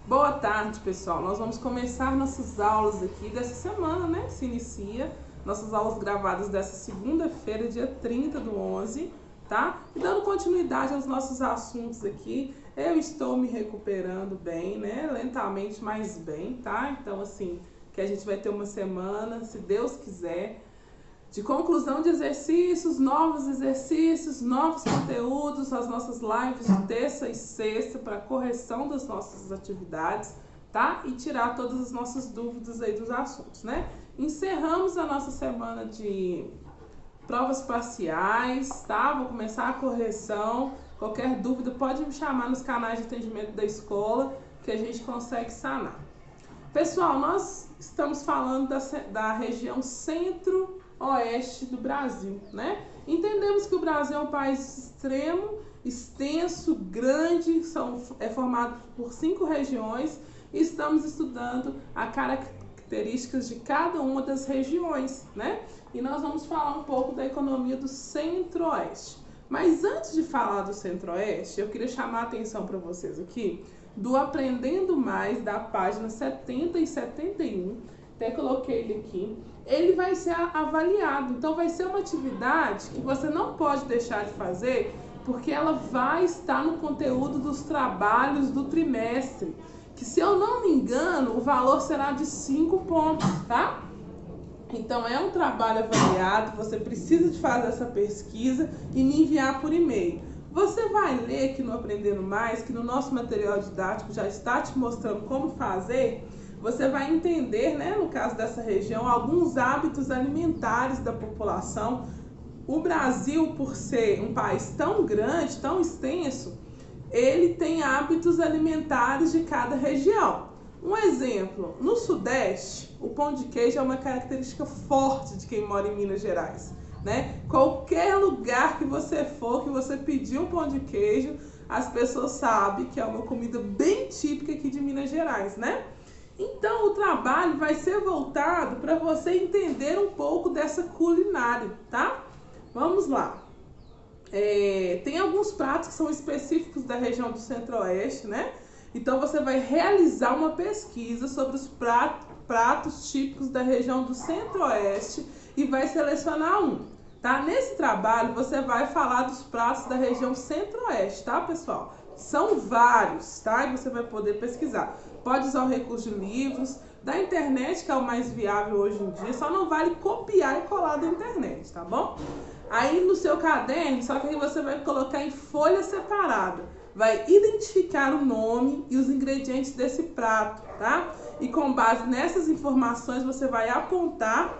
Boa tarde, pessoal. Nós vamos começar nossas aulas aqui dessa semana, né? Se inicia nossas aulas gravadas dessa segunda-feira, dia 30/11, tá? E dando continuidade aos nossos assuntos aqui, eu estou me recuperando bem, né? Lentamente, mas bem, tá? Então, assim, que a gente vai ter uma semana, se Deus quiser, de conclusão de exercícios, novos conteúdos, as nossas lives de terça e sexta para correção das nossas atividades, tá? E tirar todas as nossas dúvidas aí dos assuntos, né? Encerramos a nossa semana de provas parciais, tá? Vou começar a correção. Qualquer dúvida pode me chamar nos canais de atendimento da escola que a gente consegue sanar. Pessoal, nós estamos falando da região centro-oeste do Brasil, né? Entendemos que o Brasil é um país extremo, extenso, grande, é formado por 5 regiões e estamos estudando as características de cada uma das regiões, né? E nós vamos falar um pouco da economia do centro-oeste. Mas antes de falar do centro-oeste, eu queria chamar a atenção para vocês aqui do Aprendendo Mais, da página 70 e 71, até coloquei ele aqui. Ele vai ser avaliado, então vai ser uma atividade que você não pode deixar de fazer, porque ela vai estar no conteúdo dos trabalhos do trimestre, que, se eu não me engano, o valor será de 5 pontos, tá? Então é um trabalho avaliado, você precisa de fazer essa pesquisa e me enviar por e-mail. Você vai ler aqui no Aprendendo Mais, que no nosso material didático já está te mostrando como fazer. Você vai entender, né, no caso dessa região, alguns hábitos alimentares da população. O Brasil, por ser um país tão grande, tão extenso, ele tem hábitos alimentares de cada região. Um exemplo, no Sudeste, o pão de queijo é uma característica forte de quem mora em Minas Gerais, né? Qualquer lugar que você for, que você pedir um pão de queijo, as pessoas sabem que é uma comida bem típica aqui de Minas Gerais, né? Então, o trabalho vai ser voltado para você entender um pouco dessa culinária, tá? Vamos lá. Tem alguns pratos que são específicos da região do Centro-Oeste, né? Então, você vai realizar uma pesquisa sobre os pratos típicos da região do Centro-Oeste e vai selecionar um, tá? Nesse trabalho, você vai falar dos pratos da região Centro-Oeste, tá, pessoal? São vários, tá? E você vai poder pesquisar. Pode usar o recurso de livros, da internet, que é o mais viável hoje em dia, só não vale copiar e colar da internet, tá bom? Aí no seu caderno, só que aí você vai colocar em folha separada, vai identificar o nome e os ingredientes desse prato, tá? E com base nessas informações, você vai apontar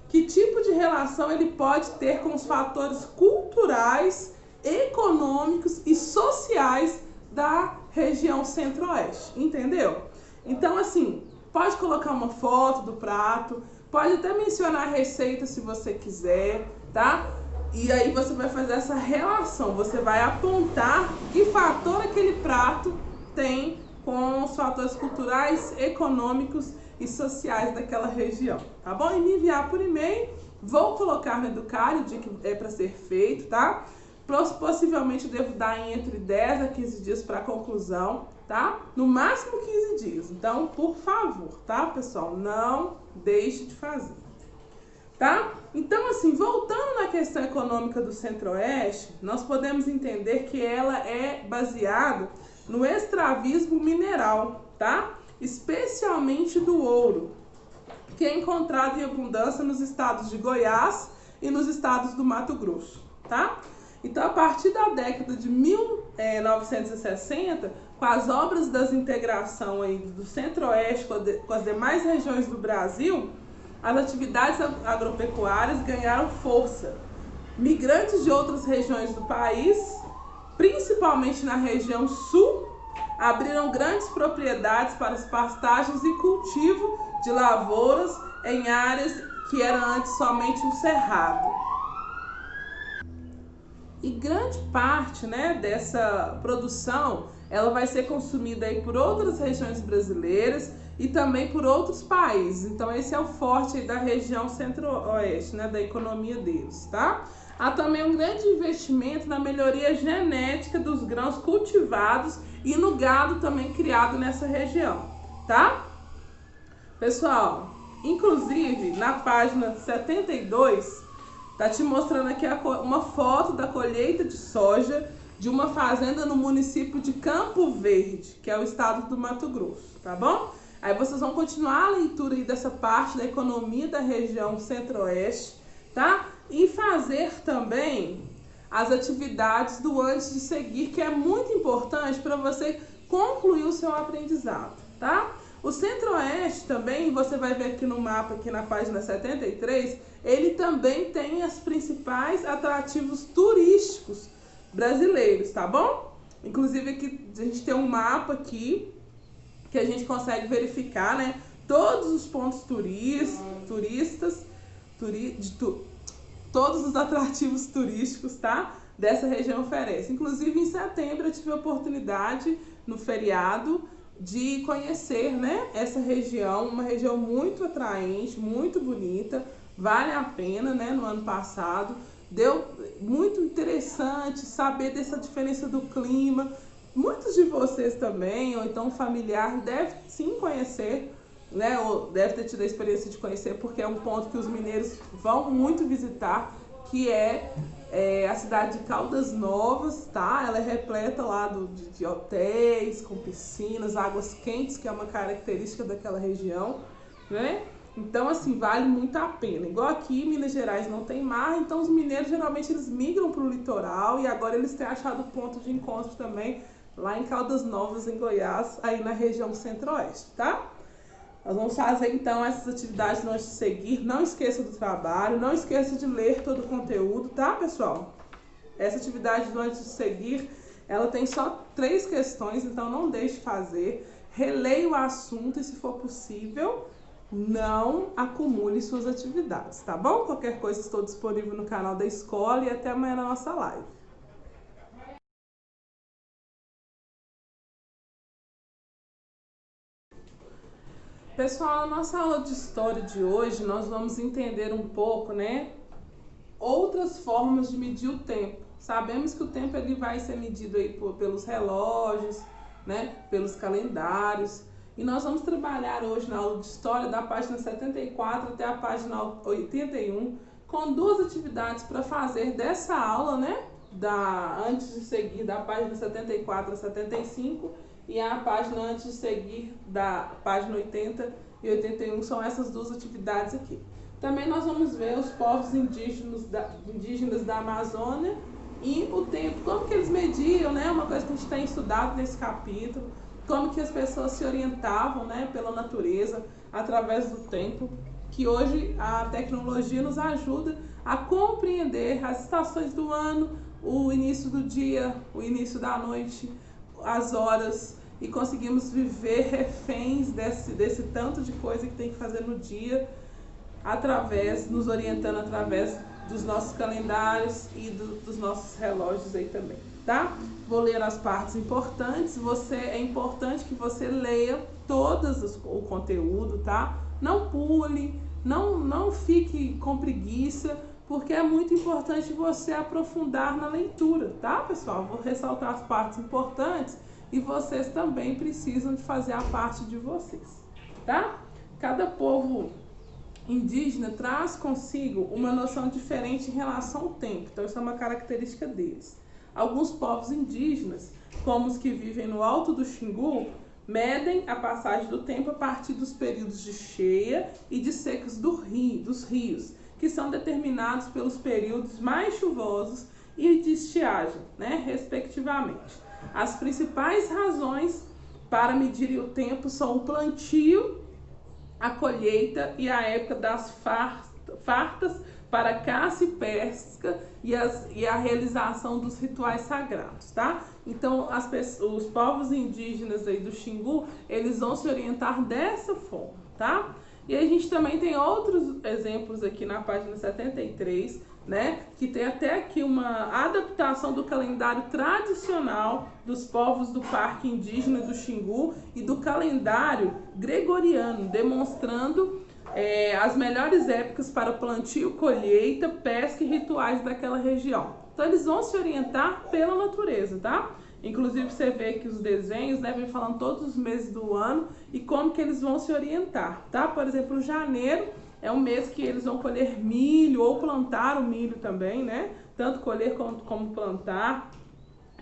que tipo de relação ele pode ter com os fatores culturais, econômicos e sociais da região Centro-Oeste, entendeu? Então, assim, pode colocar uma foto do prato, pode até mencionar a receita se você quiser, tá? E aí você vai fazer essa relação, você vai apontar que fator aquele prato tem com os fatores culturais, econômicos e sociais daquela região, tá bom? E me enviar por e-mail, vou colocar no Educare o dia que é para ser feito, tá? Possivelmente eu devo dar entre 10 a 15 dias para a conclusão, tá? No máximo 15 dias. Então, por favor, tá, pessoal? Não deixe de fazer, tá? Então, assim, voltando na questão econômica do Centro-Oeste, nós podemos entender que ela é baseada no extravismo mineral, tá? Especialmente do ouro, que é encontrado em abundância nos estados de Goiás e nos estados do Mato Grosso, tá? Então, a partir da década de 1960, com as obras das integração aí do Centro-Oeste com as demais regiões do Brasil, as atividades agropecuárias ganharam força. Migrantes de outras regiões do país, principalmente na região sul, abriram grandes propriedades para as pastagens e cultivo de lavouras em áreas que eram antes somente um cerrado. E grande parte, né, dessa produção ela vai ser consumida aí por outras regiões brasileiras e também por outros países. Então esse é o forte aí da região Centro-Oeste, né, da economia deles, tá? Há também um grande investimento na melhoria genética dos grãos cultivados e no gado também criado nessa região, tá? Pessoal, inclusive na página 72, tá te mostrando aqui uma foto da colheita de soja de uma fazenda no município de Campo Verde, que é o estado do Mato Grosso, tá bom? Aí vocês vão continuar a leitura aí dessa parte da economia da região centro-oeste, tá? E fazer também as atividades do antes de seguir, que é muito importante para você concluir o seu aprendizado, tá? O Centro-Oeste também, você vai ver aqui no mapa, aqui na página 73, ele também tem os principais atrativos turísticos brasileiros, tá bom? Inclusive aqui a gente tem um mapa aqui que a gente consegue verificar, né, todos os pontos todos os atrativos turísticos, tá? Dessa região oferece. Inclusive em setembro eu tive a oportunidade no feriado de conhecer, né, essa região, uma região muito atraente, muito bonita, vale a pena, né, no ano passado. Deu muito interessante saber dessa diferença do clima. Muitos de vocês também, ou então familiar, deve sim conhecer, né, ou deve ter tido a experiência de conhecer, porque é um ponto que os mineiros vão muito visitar, que é a cidade de Caldas Novas, tá? Ela é repleta lá de hotéis, com piscinas, águas quentes, que é uma característica daquela região, né? Então, assim, vale muito a pena. Igual aqui em Minas Gerais não tem mar, então os mineiros geralmente eles migram para o litoral, e agora eles têm achado ponto de encontro também lá em Caldas Novas, em Goiás, aí na região centro-oeste, tá? Nós vamos fazer então essas atividades antes de seguir. Não esqueça do trabalho, não esqueça de ler todo o conteúdo, tá, pessoal? Essa atividade do antes de seguir, ela tem só 3 questões, então não deixe de fazer. Releia o assunto e, se for possível, não acumule suas atividades, tá bom? Qualquer coisa, estou disponível no canal da escola e até amanhã na nossa live. Pessoal, na nossa aula de história de hoje, nós vamos entender um pouco, né, outras formas de medir o tempo. Sabemos que o tempo ele vai ser medido aí pelos relógios, né, pelos calendários. E nós vamos trabalhar hoje na aula de história da página 74 até a página 81 com 2 atividades para fazer dessa aula, né, antes de seguir da página 74 a 75 e a página antes de seguir da página 80 e 81, são essas 2 atividades aqui. Também nós vamos ver os povos indígenas da Amazônia e o tempo, como que eles mediam, né? Uma coisa que a gente tem estudado nesse capítulo, como que as pessoas se orientavam, né, pela natureza através do tempo, que hoje a tecnologia nos ajuda a compreender as estações do ano, o início do dia, o início da noite, as horas, e conseguimos viver reféns desse tanto de coisa que tem que fazer no dia, nos orientando através dos nossos calendários e dos nossos relógios aí também, tá? Vou ler as partes importantes. É importante que você leia o conteúdo, tá? Não pule, não fique com preguiça, porque é muito importante você aprofundar na leitura, tá, pessoal? Vou ressaltar as partes importantes e vocês também precisam de fazer a parte de vocês, tá? Cada povo indígena traz consigo uma noção diferente em relação ao tempo, então isso é uma característica deles. Alguns povos indígenas, como os que vivem no Alto do Xingu, medem a passagem do tempo a partir dos períodos de cheia e de secas dos rios, que são determinados pelos períodos mais chuvosos e de estiagem, né, respectivamente. As principais razões para medir o tempo são o plantio, a colheita e a época das fartas para caça e pesca e a realização dos rituais sagrados, tá? Então, os povos indígenas aí do Xingu, eles vão se orientar dessa forma, tá? E a gente também tem outros exemplos aqui na página 73, né? Que tem até aqui uma adaptação do calendário tradicional dos povos do Parque Indígena do Xingu e do calendário gregoriano, demonstrando as melhores épocas para plantio, colheita, pesca e rituais daquela região. Então eles vão se orientar pela natureza, tá? Inclusive você vê que os desenhos, né, vem falando todos os meses do ano e como que eles vão se orientar, tá? Por exemplo, janeiro é um mês que eles vão colher milho ou plantar o milho também, né? Tanto colher como plantar.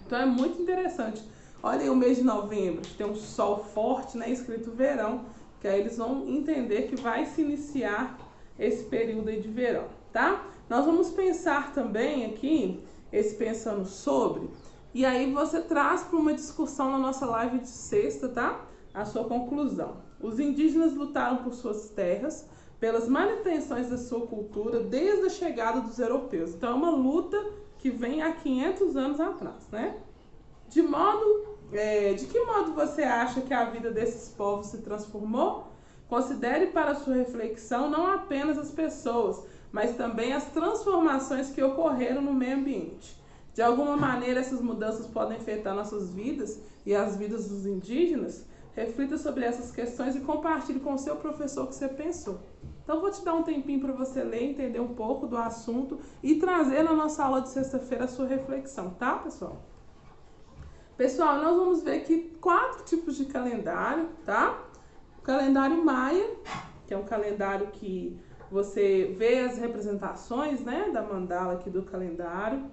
Então é muito interessante. Olha aí o mês de novembro, que tem um sol forte, né, escrito verão, que aí eles vão entender que vai se iniciar esse período aí de verão, tá? Nós vamos pensar também aqui, esse pensando sobre, e aí você traz para uma discussão na nossa live de sexta, tá? A sua conclusão. Os indígenas lutaram por suas terras, pelas manutenções da sua cultura desde a chegada dos europeus. Então é uma luta que vem há 500 anos atrás, né? De que modo você acha que a vida desses povos se transformou? Considere para sua reflexão não apenas as pessoas, mas também as transformações que ocorreram no meio ambiente. De alguma maneira, essas mudanças podem afetar nossas vidas e as vidas dos indígenas? Reflita sobre essas questões e compartilhe com o seu professor o que você pensou. Então, vou te dar um tempinho para você ler, entender um pouco do assunto e trazer na nossa aula de sexta-feira a sua reflexão, tá, pessoal? Pessoal, nós vamos ver aqui 4 tipos de calendário, tá? O calendário maia, que é um calendário que você vê as representações, né, da mandala aqui do calendário.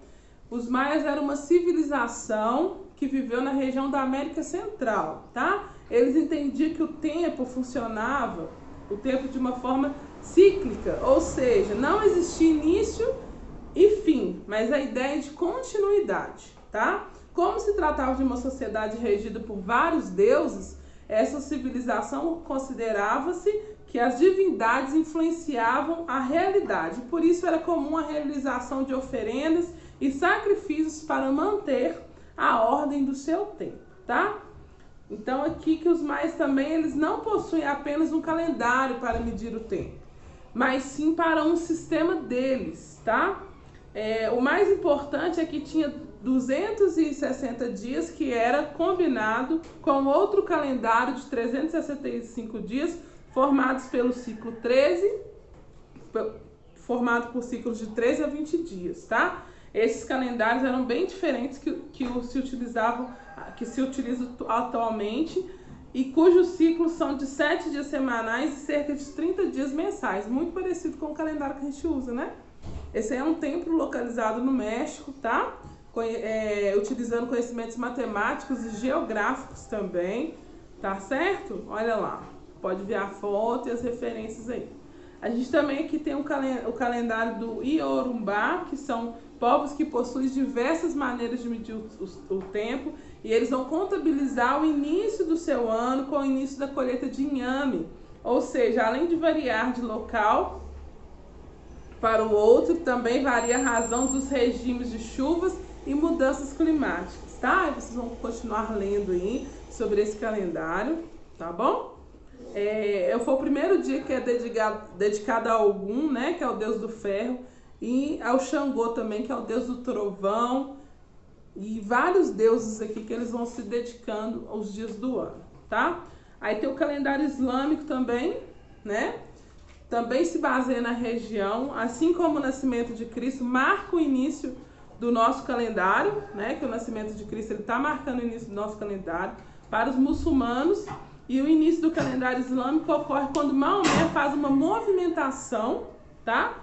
Os maias eram uma civilização que viveu na região da América Central, tá? Eles entendiam que o tempo funcionava, o tempo de uma forma cíclica, ou seja, não existia início e fim, mas a ideia de continuidade, tá? Como se tratava de uma sociedade regida por vários deuses, essa civilização considerava-se que as divindades influenciavam a realidade. Por isso era comum a realização de oferendas e sacrifícios para manter a ordem do seu tempo, tá? Então aqui que os maias também, eles não possuem apenas um calendário para medir o tempo, mas sim para um sistema deles, tá? O mais importante é que tinha 260 dias, que era combinado com outro calendário de 365 dias, formados pelo ciclo 13, formado por ciclos de 13 a 20 dias, tá? Esses calendários eram bem diferentes que se utilizam atualmente, e cujos ciclos são de 7 dias semanais e cerca de 30 dias mensais, muito parecido com o calendário que a gente usa, né? Esse aí é um templo localizado no México, tá? Utilizando conhecimentos matemáticos e geográficos também, tá certo? Olha lá, pode ver a foto e as referências aí. A gente também aqui tem o calendário do Iorumbá, que são povos que possuem diversas maneiras de medir o tempo, e eles vão contabilizar o início do seu ano com o início da colheita de inhame. Ou seja, além de variar de local para o outro, também varia a razão dos regimes de chuvas e mudanças climáticas, tá? E vocês vão continuar lendo aí sobre esse calendário, tá bom? Foi o primeiro dia que é dedicado a Ogum, né, que é o deus do ferro, e ao Xangô também, que é o deus do trovão, e vários deuses aqui que eles vão se dedicando aos dias do ano, tá? Aí tem o calendário islâmico também, né? Também se baseia na região, assim como o nascimento de Cristo marca o início do nosso calendário, né? Que o nascimento de Cristo está marcando o início do nosso calendário para os muçulmanos, e o início do calendário islâmico ocorre quando Maomé faz uma movimentação, tá?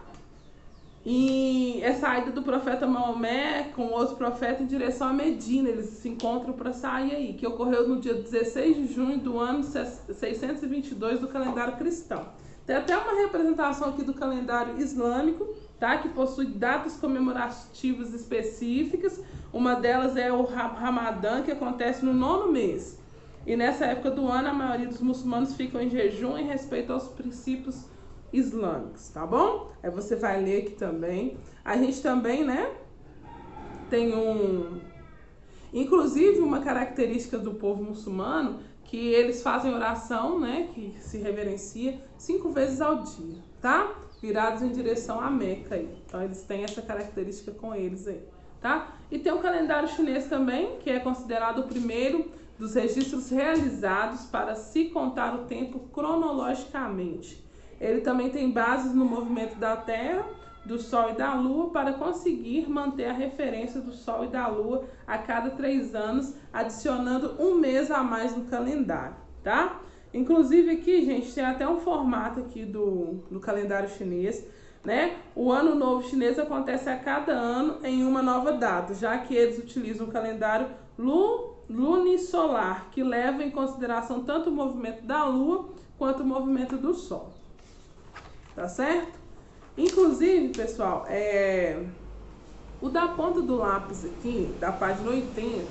E é saída do profeta Maomé com outro profeta em direção a Medina. Eles se encontram para sair aí, que ocorreu no dia 16 de junho do ano 622 do calendário cristão. Tem até uma representação aqui do calendário islâmico, tá? Que possui datas comemorativas específicas. Uma delas é o Ramadã, que acontece no 9º mês. E nessa época do ano, a maioria dos muçulmanos ficam em jejum em respeito aos princípios islâmicos, tá bom? Aí você vai ler aqui também. A gente também, né, tem inclusive uma característica do povo muçulmano, que eles fazem oração, né, que se reverencia 5 vezes ao dia, tá? Virados em direção à Meca aí. Então eles têm essa característica com eles aí, tá? E tem o calendário chinês também, que é considerado o primeiro dos registros realizados para se contar o tempo cronologicamente. Ele também tem bases no movimento da Terra, do Sol e da Lua para conseguir manter a referência do Sol e da Lua a cada 3 anos, adicionando um mês a mais no calendário, tá? Inclusive aqui, gente, tem até um formato aqui do calendário chinês, né? O Ano Novo Chinês acontece a cada ano em uma nova data, já que eles utilizam o calendário lunisolar, que leva em consideração tanto o movimento da Lua quanto o movimento do Sol. Tá certo? Inclusive, pessoal, o da ponta do lápis aqui, da página 80,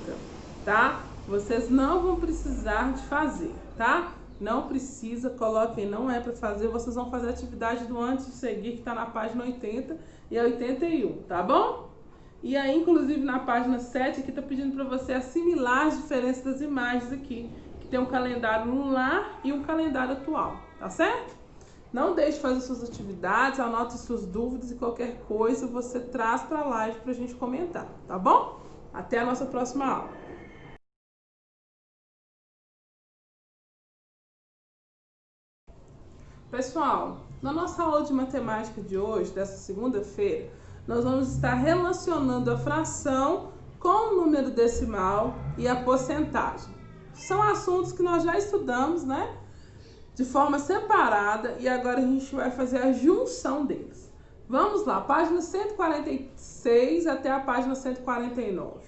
tá? Vocês não vão precisar de fazer, tá? Não precisa, coloquem, não é para fazer, vocês vão fazer a atividade do antes de seguir, que tá na página 80 e 81, tá bom? E aí, inclusive, na página 7, aqui tá pedindo para você assimilar as diferenças das imagens aqui, que tem um calendário lunar e um calendário atual, tá certo? Não deixe de fazer suas atividades, anote suas dúvidas e qualquer coisa você traz para a live para a gente comentar, tá bom? Até a nossa próxima aula. Pessoal, na nossa aula de matemática de hoje, dessa segunda-feira, nós vamos estar relacionando a fração com o número decimal e a porcentagem. São assuntos que nós já estudamos, né? De forma separada, e agora a gente vai fazer a junção deles. Vamos lá, página 146 até a página 149.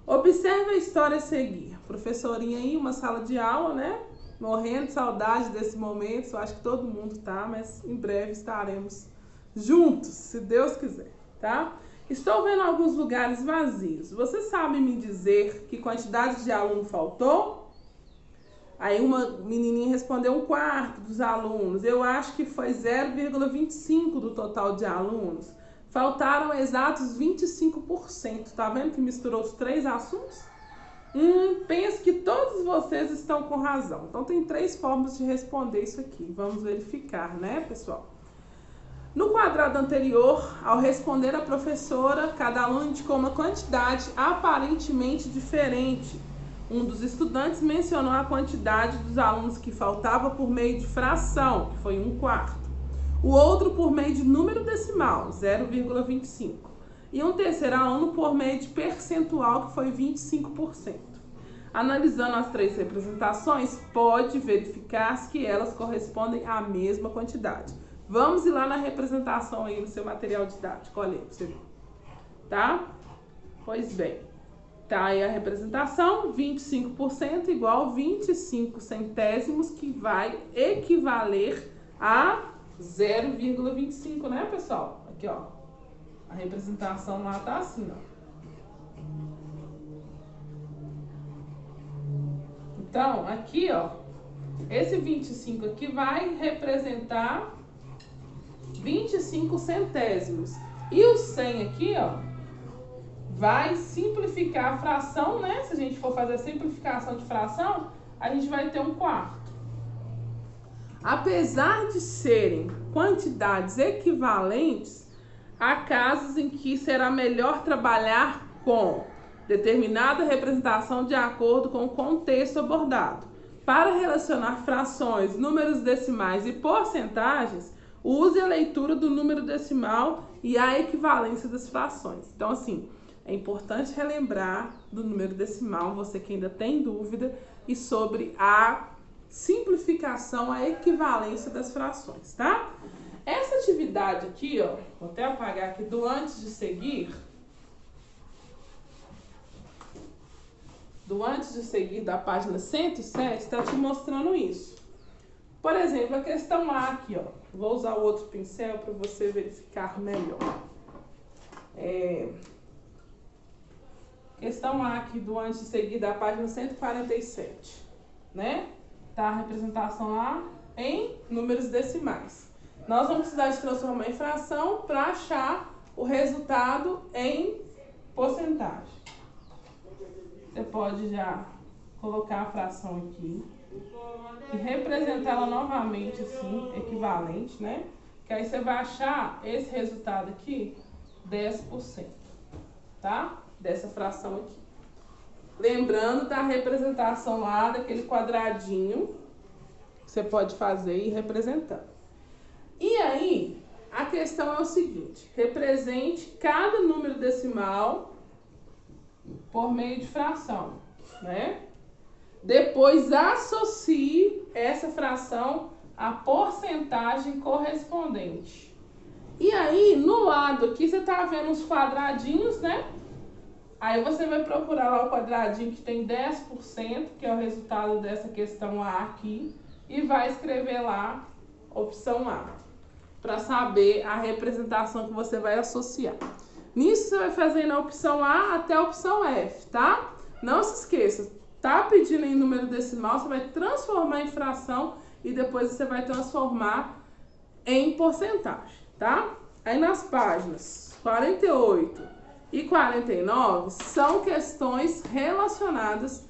Observe a história a seguir. Professorinha aí, uma sala de aula, né? Morrendo de saudade desse momento, eu acho que todo mundo tá, mas em breve estaremos juntos, se Deus quiser, tá? Estou vendo alguns lugares vazios. Você sabe me dizer que quantidade de aluno faltou? Aí uma menininha respondeu 1/4 dos alunos. Eu acho que foi 0,25 do total de alunos. Faltaram exatos 25%. Tá vendo que misturou os 3 assuntos? Penso que todos vocês estão com razão. Então tem 3 formas de responder isso aqui. Vamos verificar, né, pessoal? No quadrado anterior, ao responder a professora, cada aluno indicou uma quantidade aparentemente diferente. Um dos estudantes mencionou a quantidade dos alunos que faltava por meio de fração, que foi 1/4. O outro por meio de número decimal, 0,25. E um terceiro aluno por meio de percentual, que foi 25%. Analisando as 3 representações, pode verificar que elas correspondem à mesma quantidade. Vamos ir lá na representação aí no seu material didático, olha aí pra você ver. Tá? Pois bem. Tá aí a representação, 25% igual 25 centésimos, que vai equivaler a 0,25, né, pessoal? Aqui, ó. A representação lá tá assim, ó. Então, aqui, ó, esse 25 aqui vai representar 25 centésimos. E o 100 aqui, ó, vai simplificar a fração, né? Se a gente for fazer a simplificação de fração, a gente vai ter 1/4. Apesar de serem quantidades equivalentes, há casos em que será melhor trabalhar com determinada representação de acordo com o contexto abordado. Para relacionar frações, números decimais e porcentagens, use a leitura do número decimal e a equivalência das frações. Então, assim, é importante relembrar do número decimal, você que ainda tem dúvida, e sobre a simplificação, a equivalência das frações, tá? Essa atividade aqui, ó, vou até apagar aqui do antes de seguir. Do antes de seguir da página 107, está te mostrando isso. Por exemplo, a questão A aqui, ó. Vou usar o outro pincel para você verificar melhor. Questão A aqui do antes de seguir da página 147, né? Tá a representação lá em números decimais. Nós vamos precisar de transformar em fração para achar o resultado em porcentagem. Você pode já colocar a fração aqui e representar ela novamente assim, equivalente, né? Que aí você vai achar esse resultado aqui, 10%, tá? Dessa fração aqui. Lembrando da representação lá, daquele quadradinho, que você pode fazer e ir representando. E aí, a questão é o seguinte: represente cada número decimal por meio de fração, né? Depois associe essa fração à porcentagem correspondente. E aí, no lado aqui, você tá vendo os quadradinhos, né? Aí você vai procurar lá o quadradinho que tem 10%, que é o resultado dessa questão A aqui, e vai escrever lá opção A, para saber a representação que você vai associar. Nisso você vai fazer na opção A até a opção F, tá? Não se esqueça, tá pedindo em número decimal, você vai transformar em fração e depois você vai transformar em porcentagem, tá? Aí nas páginas 48 e 49 são questões relacionadas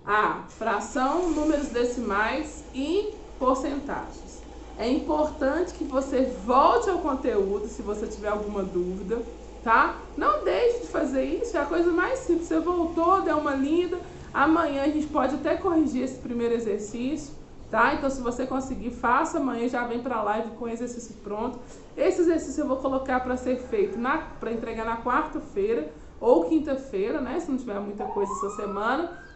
a fração, números decimais e porcentagens. É importante que você volte ao conteúdo se você tiver alguma dúvida, tá? Não deixe de fazer isso, é a coisa mais simples. Você voltou, deu uma lida, amanhã a gente pode até corrigir esse primeiro exercício, tá? Então, se você conseguir, faça amanhã, já vem para a live com o exercício pronto. Esse exercício eu vou colocar para ser feito, para entregar na quarta-feira ou quinta-feira, né? Se não tiver muita coisa essa semana.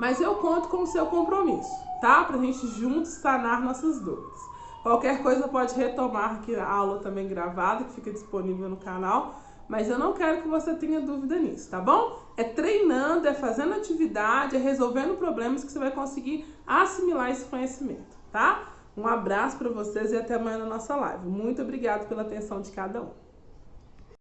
Mas eu conto com o seu compromisso, tá? Pra gente juntos sanar nossas dúvidas. Qualquer coisa pode retomar aqui a aula também gravada, que fica disponível no canal. Mas eu não quero que você tenha dúvida nisso, tá bom? É treinando, é fazendo atividade, é resolvendo problemas que você vai conseguir assimilar esse conhecimento, tá? Um abraço para vocês e até amanhã na nossa live. Muito obrigada pela atenção de cada um.